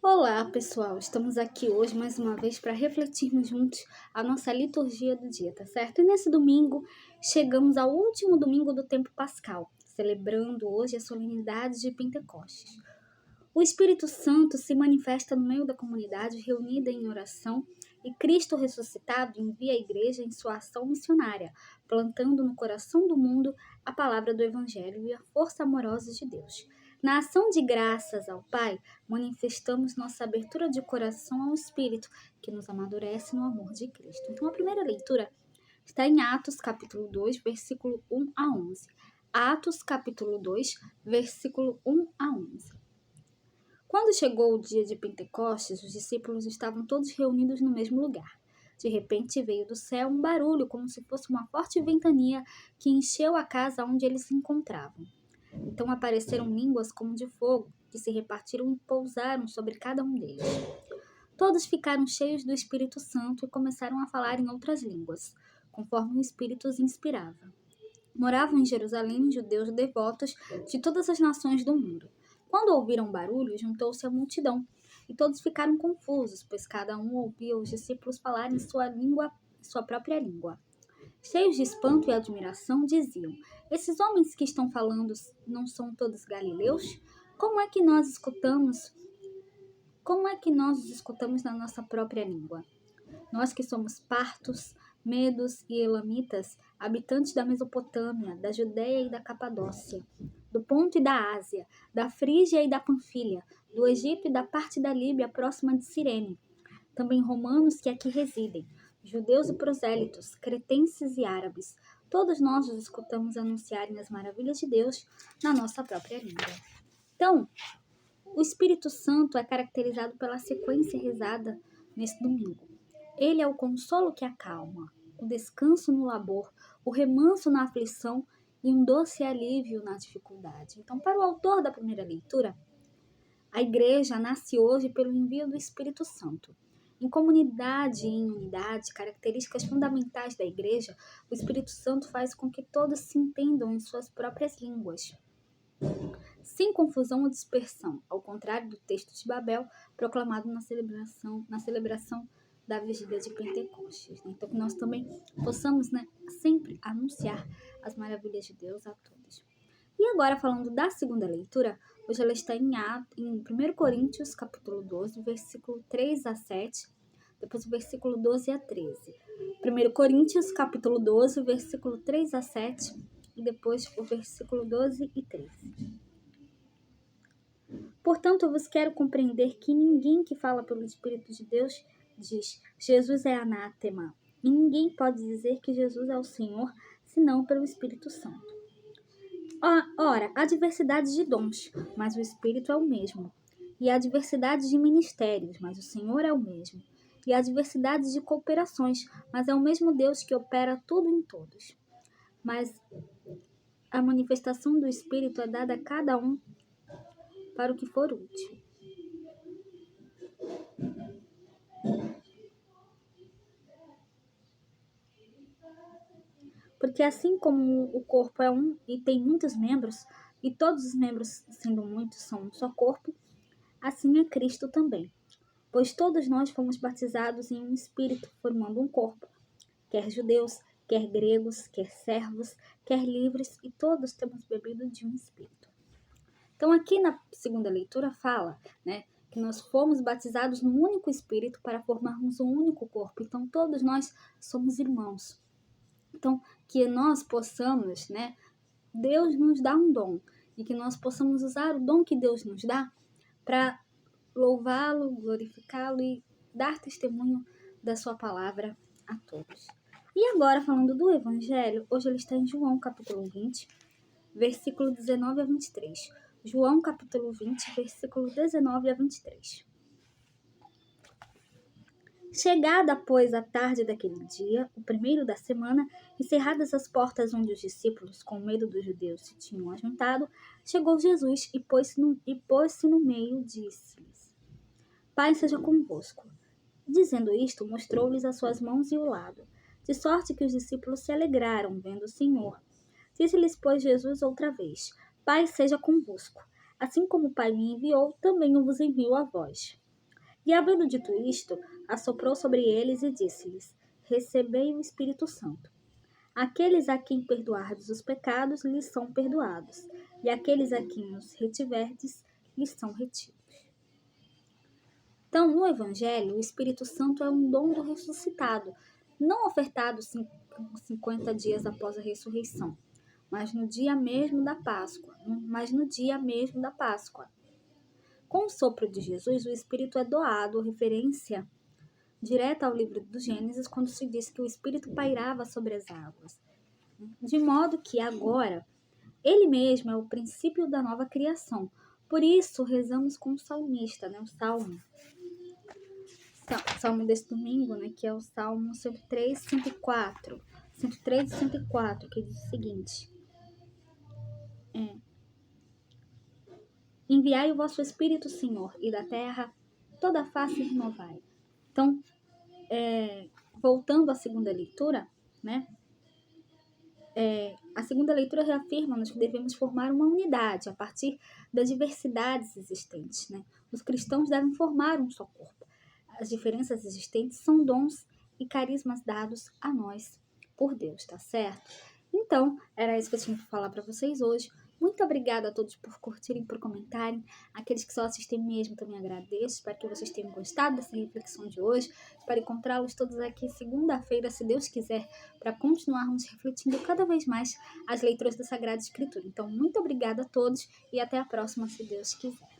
Olá, pessoal! Estamos aqui hoje mais uma vez para refletirmos juntos a nossa liturgia do dia, tá certo? E nesse domingo, chegamos ao último domingo do tempo pascal, celebrando hoje a solenidade de Pentecostes. O Espírito Santo se manifesta no meio da comunidade reunida em oração e Cristo ressuscitado envia a igreja em sua ação missionária, plantando no coração do mundo a palavra do Evangelho e a força amorosa de Deus. Na ação de graças ao Pai, manifestamos nossa abertura de coração ao Espírito, que nos amadurece no amor de Cristo. Então, a primeira leitura está em Atos, capítulo 2, versículo 1 a 11. Atos, capítulo 2, versículo 1 a 11. Quando chegou o dia de Pentecostes, os discípulos estavam todos reunidos no mesmo lugar. De repente veio do céu um barulho, como se fosse uma forte ventania que encheu a casa onde eles se encontravam. Então apareceram línguas como de fogo, que se repartiram e pousaram sobre cada um deles. Todos ficaram cheios do Espírito Santo e começaram a falar em outras línguas, conforme o Espírito os inspirava. Moravam em Jerusalém judeus devotos de todas as nações do mundo. Quando ouviram o barulho, juntou-se a multidão, e todos ficaram confusos, pois cada um ouvia os discípulos falarem sua própria língua. Cheios de espanto e admiração, diziam: Esses homens que estão falando não são todos galileus? Como é que nós os escutamos na nossa própria língua? Nós que somos partos, medos e elamitas, habitantes da Mesopotâmia, da Judéia e da Capadócia, do Ponto e da Ásia, da Frígia e da Panfilha, do Egito e da parte da Líbia próxima de Cirene, também romanos que aqui residem, judeus e prosélitos, cretenses e árabes, todos nós os escutamos anunciarem as maravilhas de Deus na nossa própria língua. Então, o Espírito Santo é caracterizado pela sequência rezada nesse domingo. Ele é o consolo que acalma, o descanso no labor, o remanso na aflição e um doce alívio na dificuldade. Então, para o autor da primeira leitura, a igreja nasce hoje pelo envio do Espírito Santo. Em comunidade e em unidade, características fundamentais da igreja, o Espírito Santo faz com que todos se entendam em suas próprias línguas, sem confusão ou dispersão, ao contrário do texto de Babel, proclamado na celebração da vigília de Pentecostes. Então, que nós também possamos, sempre anunciar as maravilhas de Deus a todos. E agora, falando da segunda leitura, hoje ela está em 1 Coríntios, capítulo 12, versículo 3 a 7, depois o versículo 12 a 13. 1 Coríntios, capítulo 12, versículo 3 a 7, e depois o versículo 12 e 13. Portanto, eu vos quero compreender que ninguém que fala pelo Espírito de Deus diz, Jesus é anátema, e ninguém pode dizer que Jesus é o Senhor, senão pelo Espírito Santo. Ora, há diversidade de dons, mas o Espírito é o mesmo. E há diversidade de ministérios, mas o Senhor é o mesmo. E há diversidade de cooperações, mas é o mesmo Deus que opera tudo em todos. Mas a manifestação do Espírito é dada a cada um para o que for útil. Porque assim como o corpo é um e tem muitos membros, e todos os membros, sendo muitos, são um só corpo, assim é Cristo também. Pois todos nós fomos batizados em um espírito, formando um corpo, quer judeus, quer gregos, quer servos, quer livres, e todos temos bebido de um espírito. Então aqui na segunda leitura fala, que nós fomos batizados num único espírito para formarmos um único corpo. Então todos nós somos irmãos. Então, que nós possamos, Deus nos dá um dom, e que nós possamos usar o dom que Deus nos dá para louvá-lo, glorificá-lo e dar testemunho da sua palavra a todos. E agora, falando do Evangelho, hoje ele está em João, capítulo 20, versículo 19 a 23. João, capítulo 20, versículo 19 a 23. Chegada, pois, a tarde daquele dia, o primeiro da semana, encerradas as portas onde os discípulos, com medo dos judeus, se tinham ajuntado, chegou Jesus e pôs-se no meio e disse-lhes: Pai seja convosco. Dizendo isto, mostrou-lhes as suas mãos e o lado, de sorte que os discípulos se alegraram, vendo o Senhor. Disse-lhes, pois, Jesus outra vez: Pai seja convosco. Assim como o Pai me enviou, também eu vos envio a vós. E havendo dito isto, assoprou sobre eles e disse-lhes: Recebei o Espírito Santo. Aqueles a quem perdoardes os pecados, lhes são perdoados, e aqueles a quem os retiverdes, lhes são retidos. Então, no Evangelho, o Espírito Santo é um dom do ressuscitado, não ofertado 50 dias após a ressurreição, mas no dia mesmo da Páscoa. Com o sopro de Jesus, o Espírito é doado, referência direta ao livro do Gênesis, quando se diz que o Espírito pairava sobre as águas. De modo que agora, ele mesmo é o princípio da nova criação. Por isso, rezamos com o salmista, né? O salmo desse domingo, né? Que é o Salmo 103, 104. 103 e 104, que diz o seguinte: Enviai o vosso Espírito, Senhor, e da terra toda a face renovai. Então, voltando à segunda leitura, né? A segunda leitura reafirma-nos que devemos formar uma unidade a partir das diversidades existentes, né? Os cristãos devem formar um só corpo. As diferenças existentes são dons e carismas dados a nós por Deus, tá certo? Então, era isso que eu tinha para falar para vocês hoje. Muito obrigada a todos por curtirem, por comentarem. Aqueles que só assistem mesmo também agradeço. Espero que vocês tenham gostado dessa reflexão de hoje. Espero encontrá-los todos aqui segunda-feira, se Deus quiser, para continuarmos refletindo cada vez mais as leituras da Sagrada Escritura. Então, muito obrigada a todos e até a próxima, se Deus quiser.